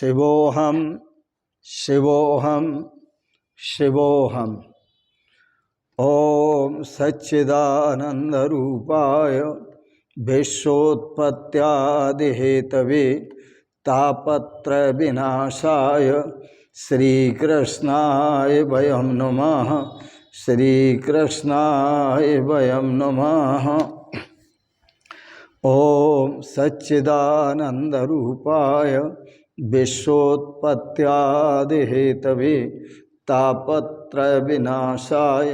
शिवोऽहं शिवोऽहं शिवोऽहम्। ॐ सच्चिदानन्दरूपाय विश्वोत्पत्त्यादिहेतवे तापत्रयविनाशाय श्रीकृष्णाय वयं नमः। श्रीकृष्णाय वयं नमः। ॐ सच्चिदानन्दरूपाय विश्वोत्पत्त्यादिहेतवे तापत्रयविनाशाय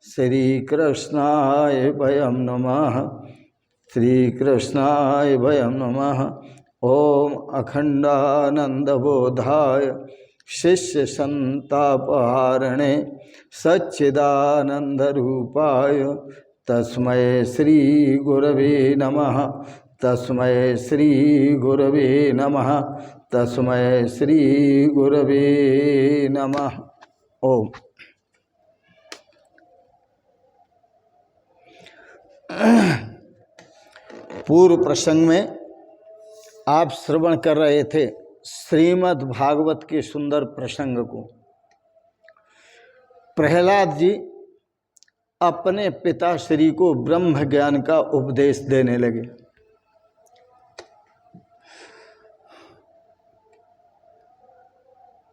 श्रीकृष्णाय वयं नमः। श्रीकृष्णाय वयं नमः। ॐ अखण्डानन्दबोधाय शिष्यसन्तापहारिणे सच्चिदानन्दरूपाय तस्मै श्री गुरवे नमः। तस्मै श्री गुरवे नमः। तस्मै श्री गुरवे नमः। ओम। पूर्व प्रसंग में आप श्रवण कर रहे थे श्रीमद् भागवत के सुंदर प्रसंग को। प्रहलाद जी अपने पिताश्री को ब्रह्म ज्ञान का उपदेश देने लगे।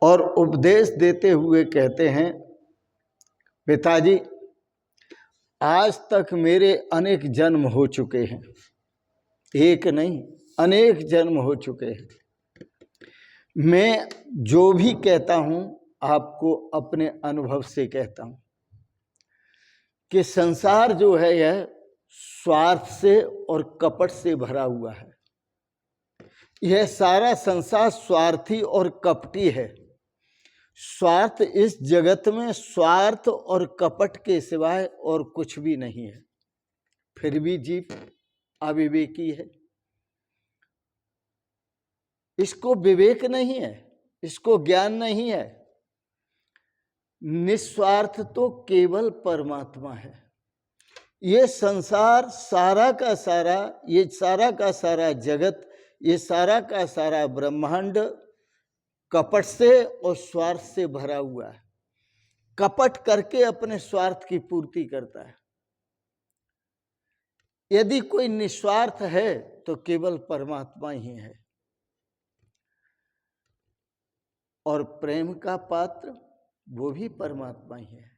और उपदेश देते हुए कहते हैं, पिताजी आज तक मेरे अनेक जन्म हो चुके हैं, एक नहीं अनेक जन्म हो चुके हैं। मैं जो भी कहता हूँ आपको अपने अनुभव से कहता हूँ कि संसार जो है यह स्वार्थ से और कपट से भरा हुआ है। यह सारा संसार स्वार्थी और कपटी है। स्वार्थ इस जगत में स्वार्थ और कपट के सिवाय और कुछ भी नहीं है। फिर भी जीव अविवेकी है। इसको विवेक नहीं है, इसको ज्ञान नहीं है। निस्वार्थ तो केवल परमात्मा है। ये संसार सारा का सारा, ये सारा का सारा जगत, ये सारा का सारा ब्रह्मांड कपट से और स्वार्थ से भरा हुआ है। कपट करके अपने स्वार्थ की पूर्ति करता है। यदि कोई निस्वार्थ है तो केवल परमात्मा ही है। और प्रेम का पात्र वो भी परमात्मा ही है।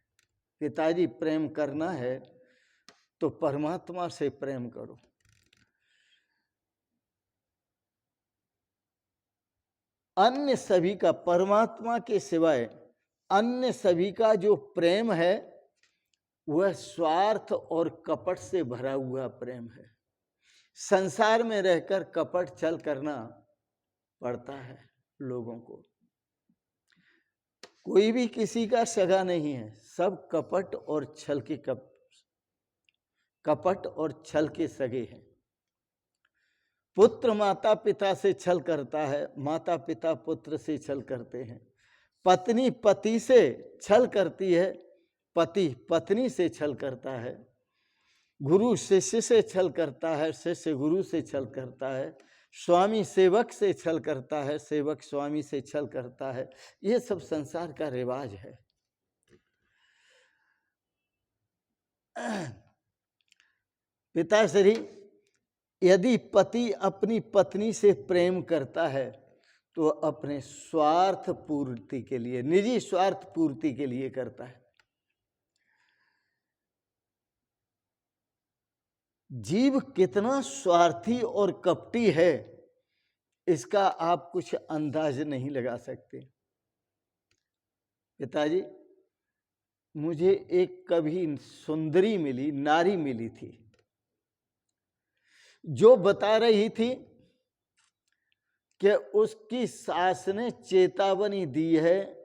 पिताजी प्रेम करना है तो परमात्मा से प्रेम करो। अन्य सभी का, परमात्मा के सिवाय अन्य सभी का जो प्रेम है वह स्वार्थ और कपट से भरा हुआ प्रेम है। संसार में रहकर कपट छल करना पड़ता है लोगों को। कोई भी किसी का सगा नहीं है, सब कपट और छल के कपट और छल के सगे हैं। पुत्र माता पिता से छल करता है, माता पिता पुत्र से छल करते हैं। पत्नी पति से छल करती है, पति पत्नी से छल करता है। गुरु शिष्य से छल करता है, शिष्य गुरु से छल करता है। स्वामी सेवक से छल करता है, सेवक स्वामी से छल करता है। ये सब संसार का रिवाज है। पिताश्री, यदि पति अपनी पत्नी से प्रेम करता है तो अपने स्वार्थ पूर्ति के लिए, निजी स्वार्थ पूर्ति के लिए करता है। जीव कितना स्वार्थी और कपटी है इसका आप कुछ अंदाज नहीं लगा सकते। पिताजी, मुझे एक कभी सुंदरी मिली, नारी मिली थी, जो बता रही थी कि उसकी सास ने चेतावनी दी है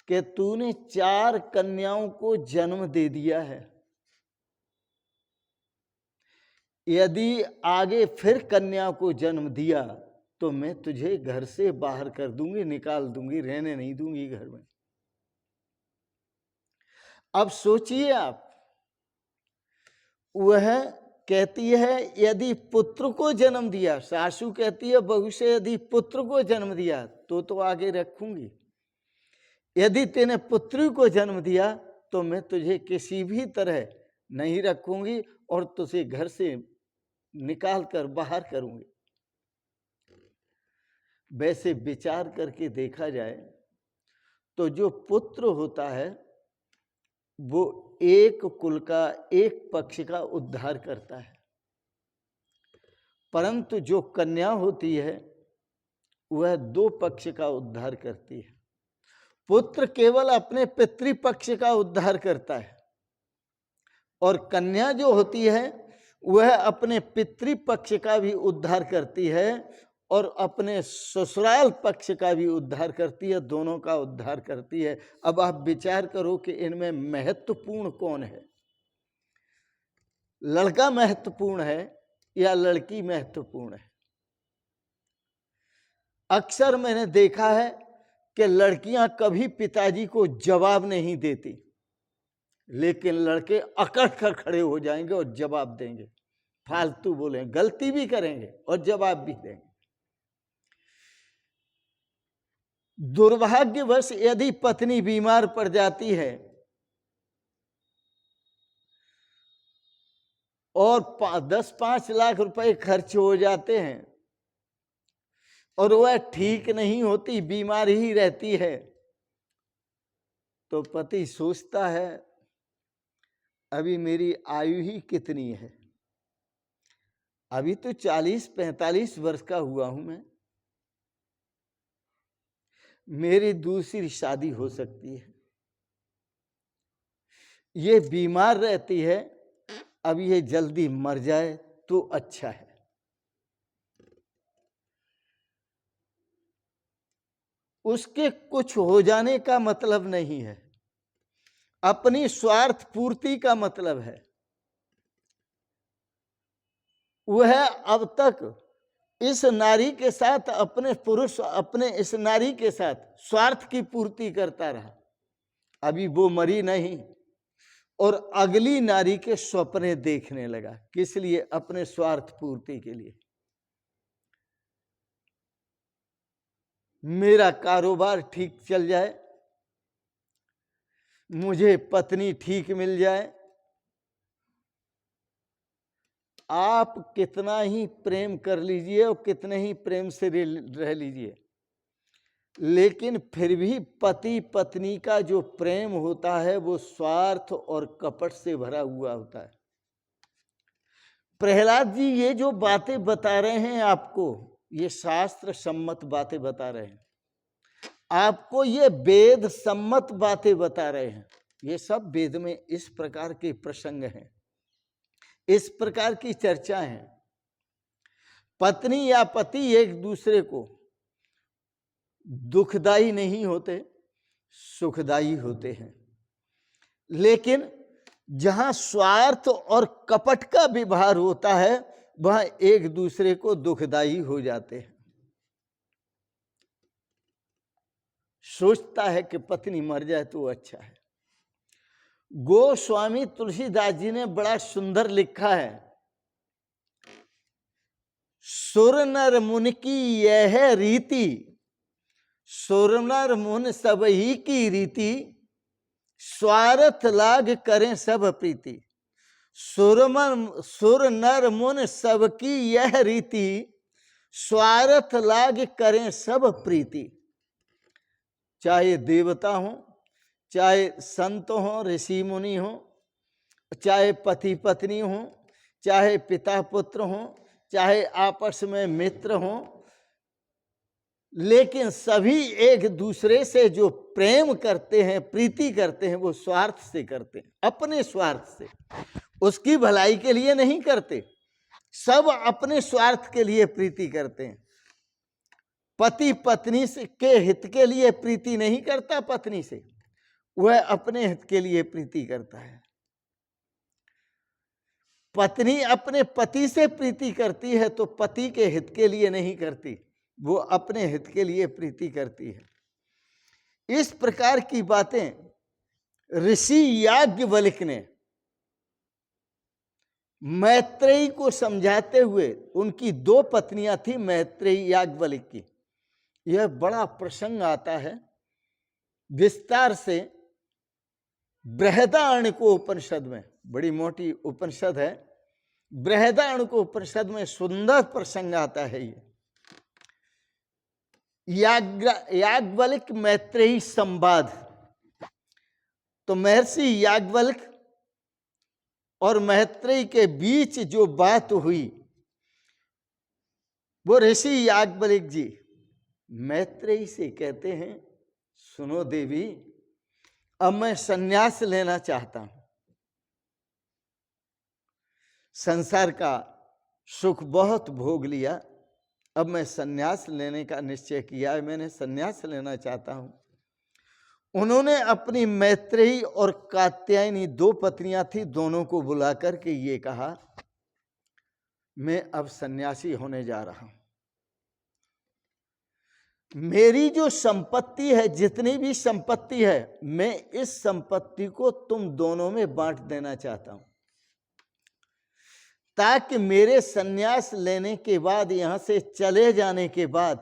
कि तूने 4 कन्याओं को जन्म दे दिया है, यदि आगे फिर कन्या को जन्म दिया तो मैं तुझे घर से बाहर कर दूंगी, निकाल दूंगी, रहने नहीं दूंगी घर में। अब सोचिए आप, वह कहती है यदि पुत्र को जन्म दिया, सासू कहती है बहू से यदि पुत्र को जन्म दिया तो आगे रखूंगी, यदि तेने पुत्री को जन्म दिया तो मैं तुझे किसी भी तरह नहीं रखूंगी और तुझे घर से निकाल कर बाहर करूंगी। वैसे विचार करके देखा जाए तो जो पुत्र होता है वो एक कुल का, एक पक्ष का उद्धार करता है, परंतु जो कन्या होती है वह दो पक्ष का उद्धार करती है। पुत्र केवल अपने पितृपक्ष का उद्धार करता है और कन्या जो होती है वह अपने पितृपक्ष का भी उद्धार करती है और अपने ससुराल पक्ष का भी उद्धार करती है, दोनों का उद्धार करती है। अब आप विचार करो कि इनमें महत्वपूर्ण कौन है? लड़का महत्वपूर्ण है या लड़की महत्वपूर्ण है? अक्सर मैंने देखा है कि लड़कियां कभी पिताजी को जवाब नहीं देती, लेकिन लड़के अकड़ कर खड़े हो जाएंगे और जवाब देंगे, फालतू बोलेंगे, गलती भी करेंगे और जवाब भी देंगे। दुर्भाग्यवश यदि पत्नी बीमार पड़ जाती है और 10-5 लाख रुपए खर्च हो जाते हैं और वह ठीक नहीं होती, बीमार ही रहती है, तो पति सोचता है अभी मेरी आयु ही कितनी है, अभी तो 40-45 वर्ष का हुआ हूं मैं, मेरी दूसरी शादी हो सकती है, ये बीमार रहती है, अब ये जल्दी मर जाए तो अच्छा है। उसके कुछ हो जाने का मतलब नहीं है, अपनी स्वार्थ पूर्ति का मतलब है। वह अब तक इस नारी के साथ, अपने पुरुष, अपने इस नारी के साथ स्वार्थ की पूर्ति करता रहा, अभी वो मरी नहीं और अगली नारी के सपने देखने लगा। किस लिए? अपने स्वार्थ पूर्ति के लिए। मेरा कारोबार ठीक चल जाए, मुझे पत्नी ठीक मिल जाए। आप कितना ही प्रेम कर लीजिए और कितने ही प्रेम से रह लीजिए, लेकिन फिर भी पति पत्नी का जो प्रेम होता है वो स्वार्थ और कपट से भरा हुआ होता है। प्रहलाद जी ये जो बातें बता रहे हैं आपको, ये शास्त्र सम्मत बातें बता रहे हैं आपको, ये वेद सम्मत बातें बता रहे हैं। ये सब वेद में इस प्रकार के प्रसंग हैं, इस प्रकार की चर्चा है। पत्नी या पति एक दूसरे को दुखदाई नहीं होते, सुखदाई होते हैं, लेकिन जहां स्वार्थ और कपट का व्यवहार होता है वहां एक दूसरे को दुखदाई हो जाते हैं। सोचता है कि पत्नी मर जाए तो अच्छा है। गोस्वामी तुलसीदास जी ने बड़ा सुंदर लिखा है, सुर नर मुनि की यह रीति, सुर नर मुन सब ही की रीति, स्वार्थ लाग करें सब प्रीति। सुर नर मुन सबकी यह रीति, स्वार्थ लाग करें सब प्रीति। चाहे देवता हो, चाहे संत हो, ऋषि मुनि हो, चाहे पति पत्नी हो, चाहे पिता पुत्र हो, चाहे आपस में मित्र हो, लेकिन सभी एक दूसरे से जो प्रेम करते हैं, प्रीति करते हैं, वो स्वार्थ से करते हैं, अपने स्वार्थ से, उसकी भलाई के लिए नहीं करते। सब अपने स्वार्थ के लिए प्रीति करते हैं। पति पत्नी के हित के लिए प्रीति नहीं करता पत्नी से, वह अपने हित के लिए प्रीति करता है। पत्नी अपने पति से प्रीति करती है तो पति के हित के लिए नहीं करती, वो अपने हित के लिए प्रीति करती है। इस प्रकार की बातें ऋषि याज्ञवल्क्य ने मैत्रेयी को समझाते हुए, उनकी 2 पत्नियां थी मैत्रेयी याज्ञवल्क्य की। यह बड़ा प्रसंग आता है विस्तार से बृहदारण्यक उपनिषद में, बड़ी मोटी उपनिषद है। बृहदारण्यक उपनिषद में सुंदर प्रसंग आता है। ये याज्ञवल्क्य मैत्रेयी संवाद। तो महर्षि याज्ञवल्क्य और मैत्रेयी के बीच जो बात हुई, वो ऋषि याज्ञवल्क्य जी मैत्रेयी से कहते हैं, सुनो देवी, अब मैं संन्यास लेना चाहता हूं। संसार का सुख बहुत भोग लिया, अब मैं संन्यास लेने का निश्चय किया है, मैंने संन्यास लेना चाहता हूं। उन्होंने अपनी मैत्रेयी और कात्यायनी 2 पत्नियां थी, दोनों को बुला करके ये कहा, मैं अब सन्यासी होने जा रहा हूं। मेरी जो संपत्ति है, जितनी भी संपत्ति है, मैं इस संपत्ति को तुम दोनों में बांट देना चाहता हूं, ताकि मेरे सन्यास लेने के बाद, यहां से चले जाने के बाद,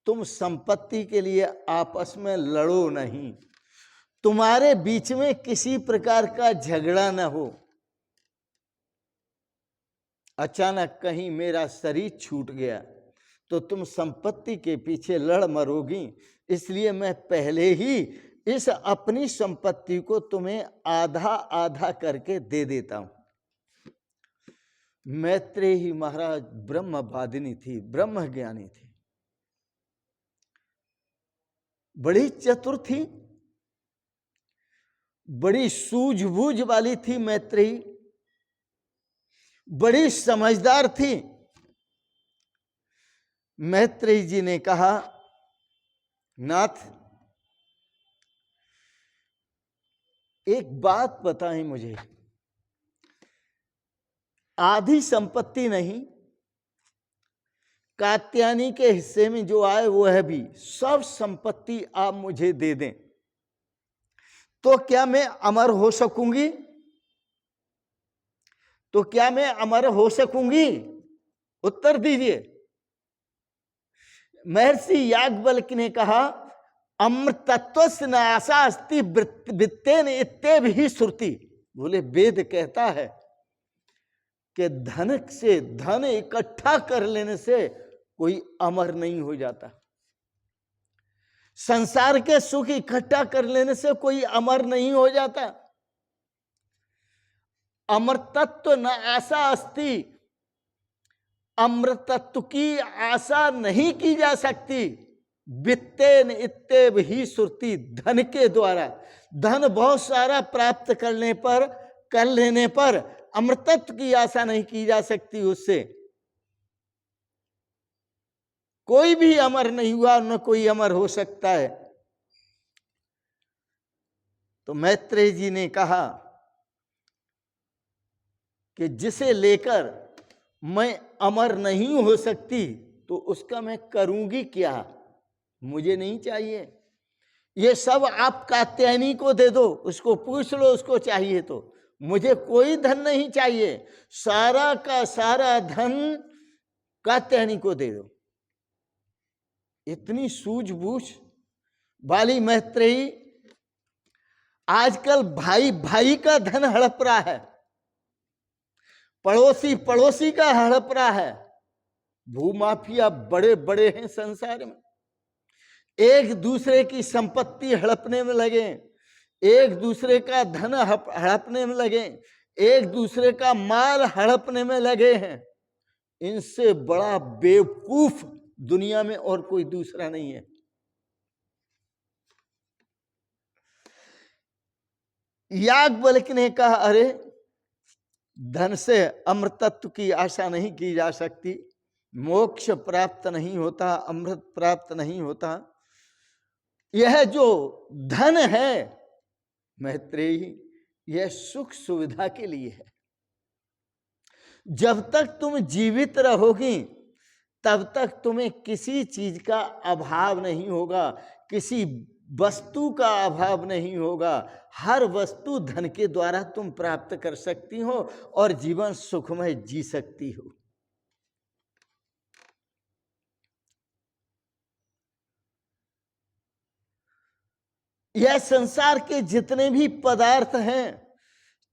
तुम संपत्ति के लिए आपस में लड़ो नहीं, तुम्हारे बीच में किसी प्रकार का झगड़ा न हो। अचानक कहीं मेरा शरीर छूट गया तो तुम संपत्ति के पीछे लड़ मरोगी, इसलिए मैं पहले ही इस अपनी संपत्ति को तुम्हें आधा आधा करके दे देता हूं। मैत्रेयी महाराज ब्रह्मवादिनी थी, ब्रह्म ज्ञानी थी, बड़ी चतुर थी, बड़ी सूझबूझ वाली थी मैत्रेयी, बड़ी समझदार थी। मैत्रेयी जी ने कहा, नाथ एक बात बताएं मुझे, आधी संपत्ति नहीं, कात्यायनी के हिस्से में जो आए वो है भी, सब संपत्ति आप मुझे दे दें तो क्या मैं अमर हो सकूंगी? तो क्या मैं अमर हो सकूंगी? उत्तर दीजिए। महर्षि याज्ञवल्क्य ने कहा, अमृतत्वस्य न आशा अस्ति वित्तेन इत्येव ही श्रुति। बोले वेद कहता है कि धन से, धन इकट्ठा कर लेने से कोई अमर नहीं हो जाता, संसार के सुख इकट्ठा कर लेने से कोई अमर नहीं हो जाता। अमृतत्व न आशा अस्ति, अमृतत्व की आशा नहीं की जा सकती। वित्तेन इत्येव ही श्रुति, धन के द्वारा, धन बहुत सारा प्राप्त करने पर, कर लेने पर अमृतत्व की आशा नहीं की जा सकती। उससे कोई भी अमर नहीं हुआ, न कोई अमर हो सकता है। तो मैत्रेयी जी ने कहा कि जिसे लेकर मैं अमर नहीं हो सकती तो उसका मैं करूंगी क्या, मुझे नहीं चाहिए। ये सब आप कात्यायनी को दे दो, उसको पूछ लो उसको चाहिए तो, मुझे कोई धन नहीं चाहिए, सारा का सारा धन कात्यायनी को दे दो। इतनी सूझबूझ वाली मैत्रेयी आजकल भाई भाई का धन हड़प रहा है, पड़ोसी पड़ोसी का हड़प रहा है। भूमाफिया बड़े बड़े हैं संसार में, एक दूसरे की संपत्ति हड़पने में लगे, एक दूसरे का धन हड़पने में लगे, एक दूसरे का माल हड़पने में लगे हैं। इनसे बड़ा बेवकूफ दुनिया में और कोई दूसरा नहीं है। याज्ञवल्क्य ने कहा, अरे धन से अमृतत्व की आशा नहीं की जा सकती, मोक्ष प्राप्त नहीं होता, अमृत प्राप्त नहीं होता। यह जो धन है मैत्रेयी, यह सुख सुविधा के लिए है। जब तक तुम जीवित रहोगी तब तक तुम्हें किसी चीज का अभाव नहीं होगा, किसी वस्तु का अभाव नहीं होगा। हर वस्तु धन के द्वारा तुम प्राप्त कर सकती हो और जीवन सुखमय जी सकती हो। यह संसार के जितने भी पदार्थ हैं,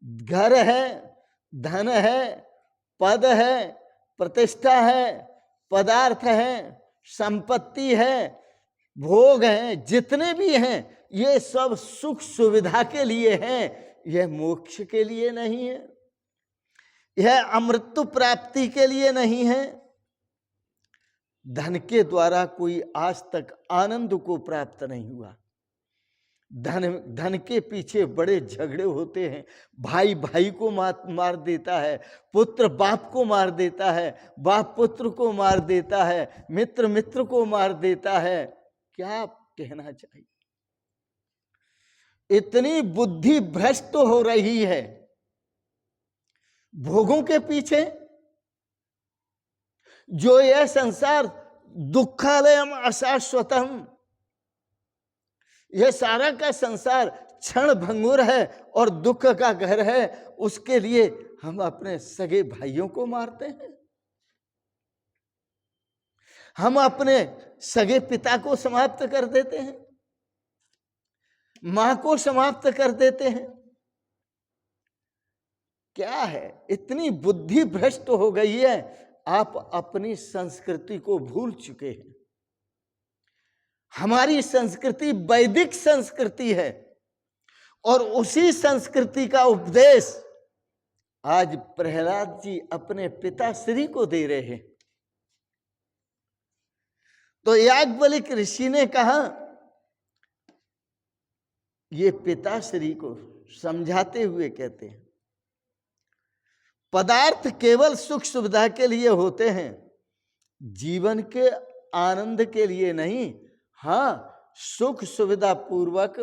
घर है, धन है, पद है, प्रतिष्ठा है, पदार्थ है, संपत्ति है, भोग हैं, जितने भी हैं, ये सब सुख सुविधा के लिए हैं, यह मोक्ष के लिए नहीं है, यह अमृत प्राप्ति के लिए नहीं है। धन के द्वारा कोई आज तक आनंद को प्राप्त नहीं हुआ। धन के पीछे बड़े झगड़े होते हैं। भाई भाई को मार देता है, पुत्र बाप को मार देता है, बाप पुत्र को मार देता है, मित्र मित्र को मार देता है। क्या कहना चाहिए? इतनी बुद्धि भ्रष्ट हो रही है भोगों के पीछे। जो यह संसार दुखालयम अशाश्वतम, यह सारा का संसार क्षण भंगुर है और दुख का घर है, उसके लिए हम अपने सगे भाइयों को मारते हैं, हम अपने सगे पिता को समाप्त कर देते हैं, मां को समाप्त कर देते हैं। क्या है? इतनी बुद्धि भ्रष्ट हो गई है, आप अपनी संस्कृति को भूल चुके हैं। हमारी संस्कृति वैदिक संस्कृति है और उसी संस्कृति का उपदेश आज प्रहलाद जी अपने पिताश्री को दे रहे हैं। तो याज्ञवल्क्य ऋषि ने कहा, ये पिताश्री को समझाते हुए कहते हैं, पदार्थ केवल सुख सुविधा के लिए होते हैं, जीवन के आनंद के लिए नहीं। हाँ, सुख सुविधा पूर्वक,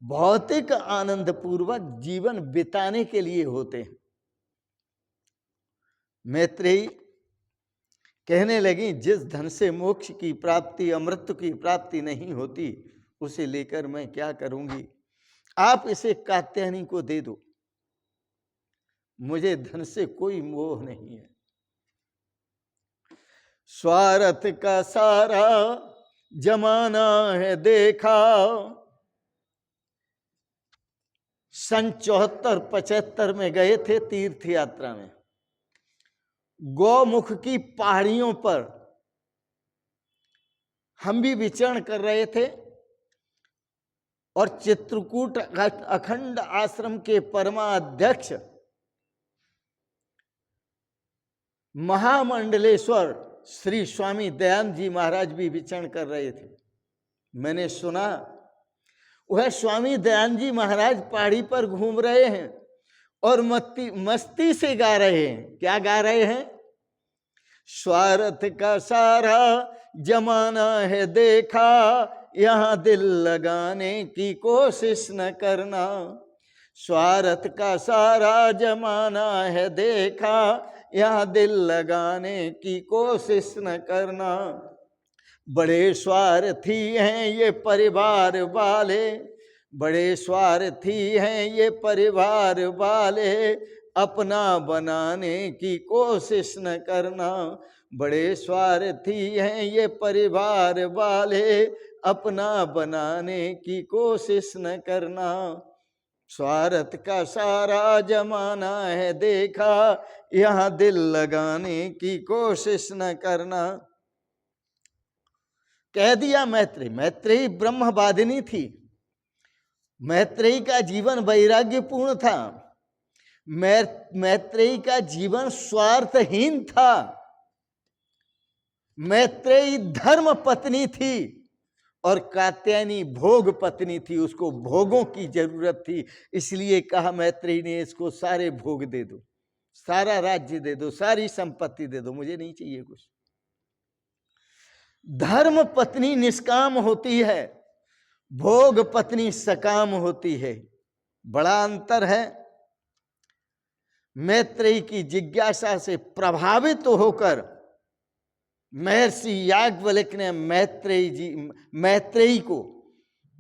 भौतिक आनंद पूर्वक जीवन बिताने के लिए होते हैं। मैत्रेयी कहने लगी, जिस धन से मोक्ष की प्राप्ति, अमृत की प्राप्ति नहीं होती, उसे लेकर मैं क्या करूंगी? आप इसे कात्यायनी को दे दो, मुझे धन से कोई मोह नहीं है। स्वार्थ का सारा जमाना है देखा, सन 74-75 में गए थे तीर्थ यात्रा में। गौमुख की पहाड़ियों पर हम भी विचरण कर रहे थे और चित्रकूट अखंड आश्रम के परमाध्यक्ष महामंडलेश्वर श्री स्वामी दयानंद जी महाराज भी विचरण कर रहे थे। मैंने सुना वह स्वामी दयानंद जी महाराज पहाड़ी पर घूम रहे हैं और मस्ती से गा रहे हैं। क्या गा रहे हैं? स्वार्थ का सारा जमाना है देखा, यहाँ दिल लगाने की कोशिश न करना। स्वार्थ का सारा जमाना है देखा, यहाँ दिल लगाने की कोशिश न करना। बड़े स्वार्थी हैं ये परिवार वाले, बड़े स्वार्थी हैं ये परिवार वाले, अपना बनाने की कोशिश न करना। बड़े स्वार्थी हैं ये परिवार वाले, अपना बनाने की कोशिश न करना। स्वार्थ का सारा जमाना है देखा, यहाँ दिल लगाने की कोशिश न करना। कह दिया मैत्रेयी। मैत्रेयी ब्रह्मवादिनी थी। मैत्रेयी का जीवन वैराग्यपूर्ण था। मैत्रेयी का जीवन स्वार्थहीन था। मैत्रेयी धर्म पत्नी थी और कात्यायनी भोग पत्नी थी। उसको भोगों की जरूरत थी, इसलिए कहा मैत्रेयी ने, इसको सारे भोग दे दो, सारा राज्य दे दो, सारी संपत्ति दे दो, मुझे नहीं चाहिए कुछ। धर्म पत्नी निष्काम होती है, भोग पत्नी सकाम होती है। बड़ा अंतर है। मैत्रेयी की जिज्ञासा से प्रभावित होकर महर्षि याज्ञवल्क्य ने मैत्रेयी को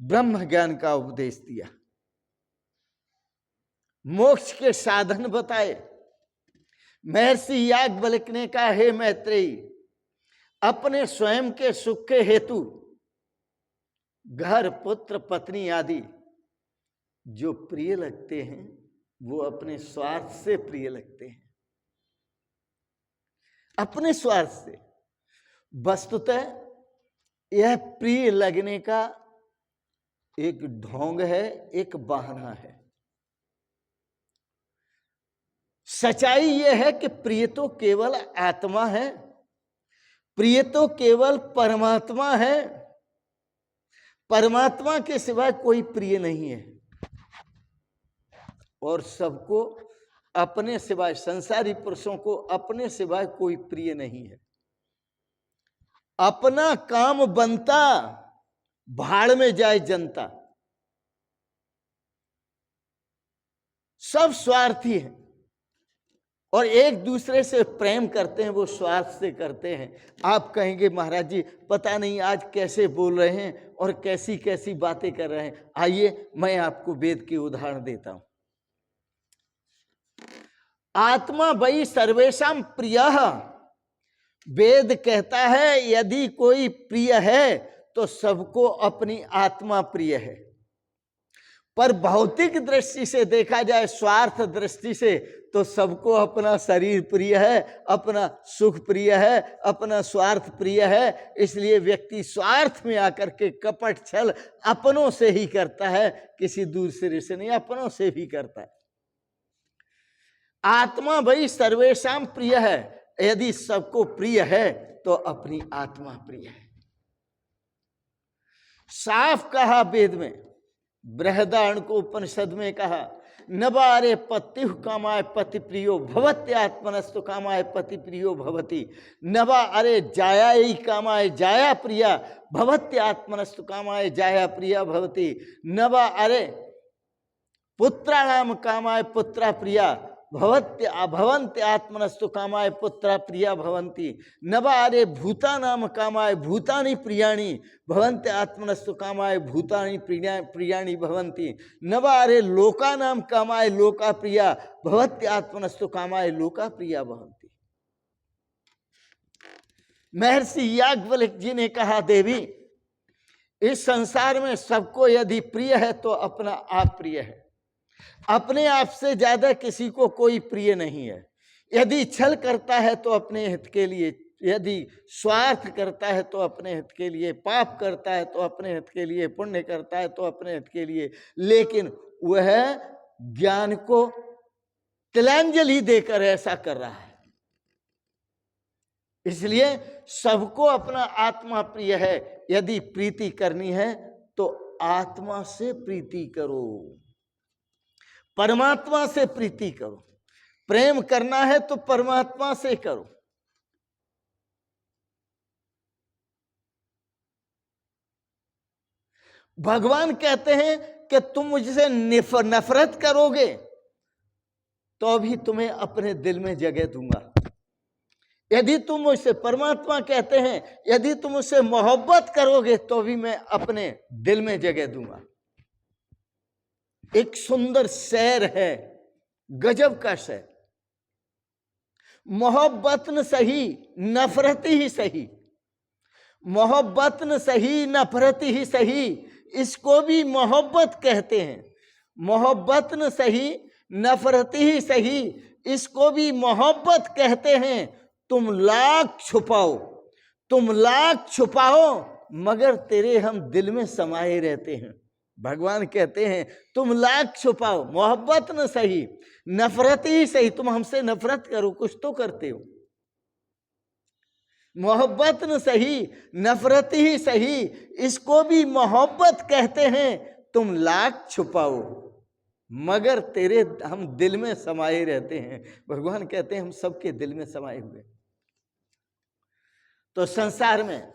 ब्रह्म ज्ञान का उपदेश दिया, मोक्ष के साधन बताए। महर्षि याज्ञवल्क्य ने कहा, हे मैत्रेयी, अपने स्वयं के सुख के हेतु घर, पुत्र, पत्नी आदि जो प्रिय लगते हैं वो अपने स्वार्थ से प्रिय लगते हैं, अपने स्वार्थ से। वस्तुतः यह प्रिय लगने का एक ढोंग है, एक बहाना है। सच्चाई यह है कि प्रिय तो केवल आत्मा है, प्रिय तो केवल परमात्मा है। परमात्मा के सिवाय कोई प्रिय नहीं है, और सबको अपने सिवाय, संसारी पुरुषों को अपने सिवाय कोई प्रिय नहीं है। अपना काम बनता, भाड़ में जाए जनता। सब स्वार्थी हैं और एक दूसरे से प्रेम करते हैं, वो स्वार्थ से करते हैं। आप कहेंगे महाराज जी पता नहीं आज कैसे बोल रहे हैं और कैसी कैसी बातें कर रहे हैं। आइए मैं आपको वेद की उदाहरण देता हूं। आत्मा वही सर्वेशम प्रियः, वेद कहता है यदि कोई प्रिय है तो सबको अपनी आत्मा प्रिय है। पर भौतिक दृष्टि से देखा जाए, स्वार्थ दृष्टि से, तो सबको अपना शरीर प्रिय है, अपना सुख प्रिय है, अपना स्वार्थ प्रिय है। इसलिए व्यक्ति स्वार्थ में आकर के कपट छल अपनों से ही करता है, किसी दूसरे से नहीं, अपनों से भी करता है। आत्मा वही सर्वेशम प्रिय है, यदि सबको प्रिय है तो अपनी आत्मा प्रिय है। साफ कहा वेद में, बृहदारण्यक उपनिषद में कहा, नवारे पत्यु कामाय पति प्रियो भवत्य आत्मनस्तु कामाय पति प्रियो भवति। नवा अरे जायाई कामाय जाया प्रिया भवत्य आत्मनस्तु कामाय जाया प्रिया भवति। नवा अरे पुत्राणाम कामाय पुत्रा प्रिया भवत्य भवन्ति आत्मनस्तु कामाय पुत्रा प्रिया भवन्ति। नवा अरे भूतानाम कामाय भूतानि प्रियाणि भवन्ति आत्मनस्तु कामाय भूतानि प्रियाणि भवन्ति। नवा अरे लोकानाम कामाय लोका प्रिया भवत्य आत्मनस्तु कामाय लोका प्रिया भवन्ति। महर्षि याज्ञवल्क्य जी ने कहा, देवी इस संसार में सबको यदि प्रिय है तो अपना आप प्रिय है। अपने आप से ज्यादा किसी को कोई प्रिय नहीं है। यदि छल करता है तो अपने हित के लिए, यदि स्वार्थ करता है तो अपने हित के लिए, पाप करता है तो अपने हित के लिए, पुण्य करता है तो अपने हित के लिए, लेकिन वह ज्ञान को तिलांजलि देकर ऐसा कर रहा है। इसलिए सबको अपना आत्मा प्रिय है। यदि प्रीति करनी है तो आत्मा से प्रीति करो, परमात्मा से प्रीति करो। प्रेम करना है तो परमात्मा से करो। भगवान कहते हैं कि तुम मुझसे नफरत करोगे तो भी तुम्हें अपने दिल में जगह दूंगा। यदि तुम मुझसे, परमात्मा कहते हैं, यदि तुम मुझसे मोहब्बत करोगे तो भी मैं अपने दिल में जगह दूंगा। एक सुंदर शेर है, गजब का शेर। मोहब्बत न सही नफरत ही सही, मोहब्बत न सही नफरत ही सही, इसको भी मोहब्बत कहते हैं। मोहब्बत न सही नफरत ही सही, इसको भी मोहब्बत कहते हैं। तुम लाख छुपाओ, तुम लाख छुपाओ, मगर तेरे हम दिल में समाये रहते हैं। भगवान कहते हैं तुम लाख छुपाओ, मोहब्बत न सही नफरत ही सही, तुम हमसे नफरत करो, कुछ तो करते हो। मोहब्बत न सही नफरत ही सही, इसको भी मोहब्बत कहते हैं। तुम लाख छुपाओ मगर तेरे हम दिल में समाये रहते हैं। भगवान कहते हैं हम सबके दिल में समाये हुए। तो संसार में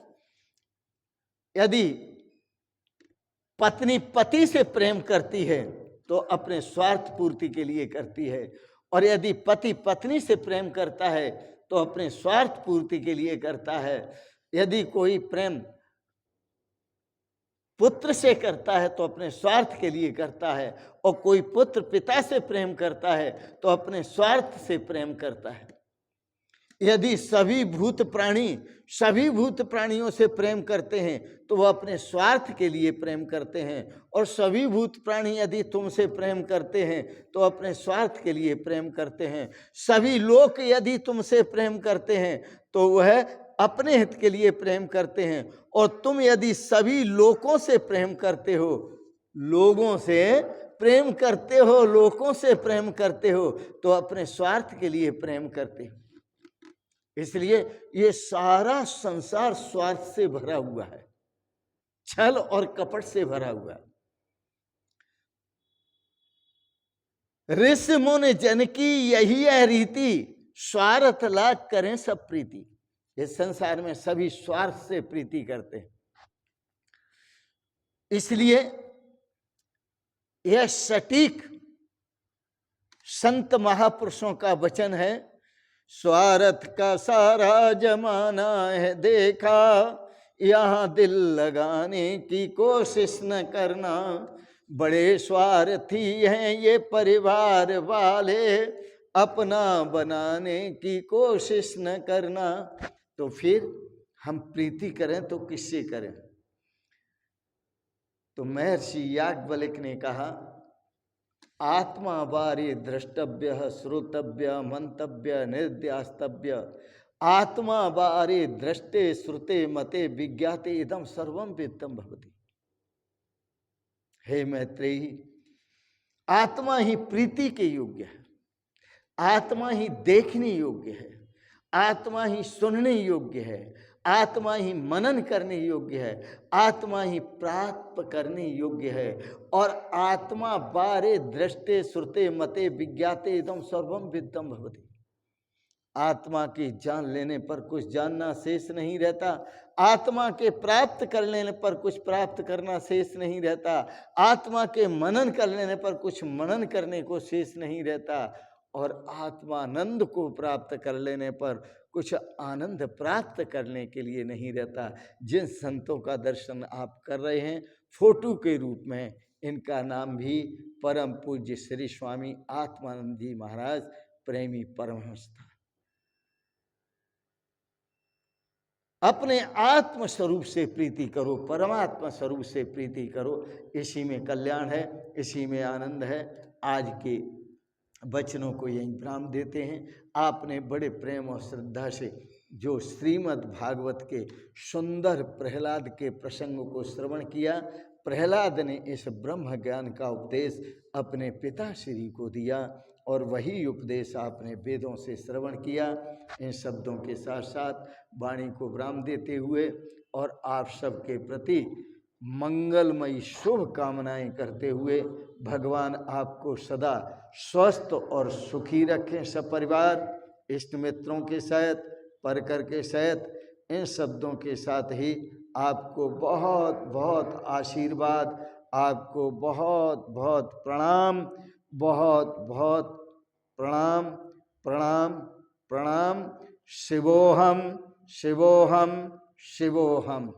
यदि पत्नी पति से प्रेम करती है तो अपने स्वार्थ पूर्ति के लिए करती है, और यदि पति पत्नी से प्रेम करता है तो अपने स्वार्थ पूर्ति के लिए करता है। यदि कोई प्रेम पुत्र से करता है तो अपने स्वार्थ के लिए करता है, और कोई पुत्र पिता से प्रेम करता है तो अपने स्वार्थ से प्रेम करता है। यदि सभी भूत प्राणियों से प्रेम करते हैं तो वह अपने स्वार्थ के लिए प्रेम करते हैं, और सभी भूत प्राणी यदि तुमसे प्रेम करते हैं तो अपने स्वार्थ के लिए प्रेम करते हैं। सभी लोग यदि तुमसे प्रेम करते हैं तो वह अपने हित के लिए प्रेम करते हैं, और तुम यदि सभी लोगों से प्रेम करते हो, लोगों से प्रेम करते हो तो अपने स्वार्थ के लिए प्रेम करते हो। इसलिए ये सारा संसार स्वार्थ से भरा हुआ है, छल और कपट से भरा हुआ है। ऋषि मुनि जन की यही है रीति, स्वार्थ लाग करें सब प्रीति। इस संसार में सभी स्वार्थ से प्रीति करते हैं। इसलिए यह सटीक संत महापुरुषों का वचन है, स्वार्थ का सारा जमाना है देखा, यहाँ दिल लगाने की कोशिश न करना, बड़े स्वार्थी हैं ये परिवार वाले, अपना बनाने की कोशिश न करना। तो फिर हम प्रीति करें तो किससे करें? तो महर्षि याज्ञवल्क्य ने कहा, आत्मा बारे द्रष्टव्य श्रोतव्य मंतव्य निर्ध्यास्तव्य, आत्मा बारे दृष्टे श्रुते मते विज्ञाते इदम सर्वम वेद्यम भवति। हे मैत्रेयी, आत्मा ही प्रीति के योग्य है, आत्मा ही देखने योग्य है, आत्मा ही सुनने योग्य है, आत्मा ही मनन करने योग्य है, आत्मा ही प्राप्त करने योग्य है, और आत्मा बारे दृष्टे श्रुते मते विज्ञाते इदम सर्वम वेद्यम भवति। आत्मा की जान लेने पर कुछ जानना शेष नहीं रहता, आत्मा के प्राप्त कर लेने पर कुछ प्राप्त करना शेष नहीं रहता, आत्मा के मनन कर लेने पर कुछ मनन करने को शेष नहीं रहता, और आत्मानंद को प्राप्त कर लेने पर कुछ आनंद प्राप्त करने के लिए नहीं रहता। जिन संतों का दर्शन आप कर रहे हैं फोटो के रूप में, इनका नाम भी परम पूज्य श्री स्वामी आत्मानंद जी महाराज प्रेमी परमहंस था। अपने आत्म स्वरूप से प्रीति करो, परमात्मा स्वरूप से प्रीति करो, इसी में कल्याण है, इसी में आनंद है। आज के वचनों को यही विराम देते हैं। आपने बड़े प्रेम और श्रद्धा से जो श्रीमद् भागवत के सुंदर प्रहलाद के प्रसंग को श्रवण किया, प्रहलाद ने इस ब्रह्म ज्ञान का उपदेश अपने पिता श्री को दिया, और वही उपदेश आपने वेदों से श्रवण किया। इन शब्दों के साथ साथ वाणी को विराम देते हुए और आप सबके प्रति मंगलमयी शुभ कामनाएं करते हुए, भगवान आपको सदा स्वस्थ और सुखी रखें, सब परिवार, इष्ट मित्रों के सहित, परकर के सहित। इन शब्दों के साथ ही आपको बहुत बहुत आशीर्वाद, आपको बहुत बहुत प्रणाम, बहुत बहुत प्रणाम प्रणाम प्रणाम। शिवोहम शिवोहम शिवोहम।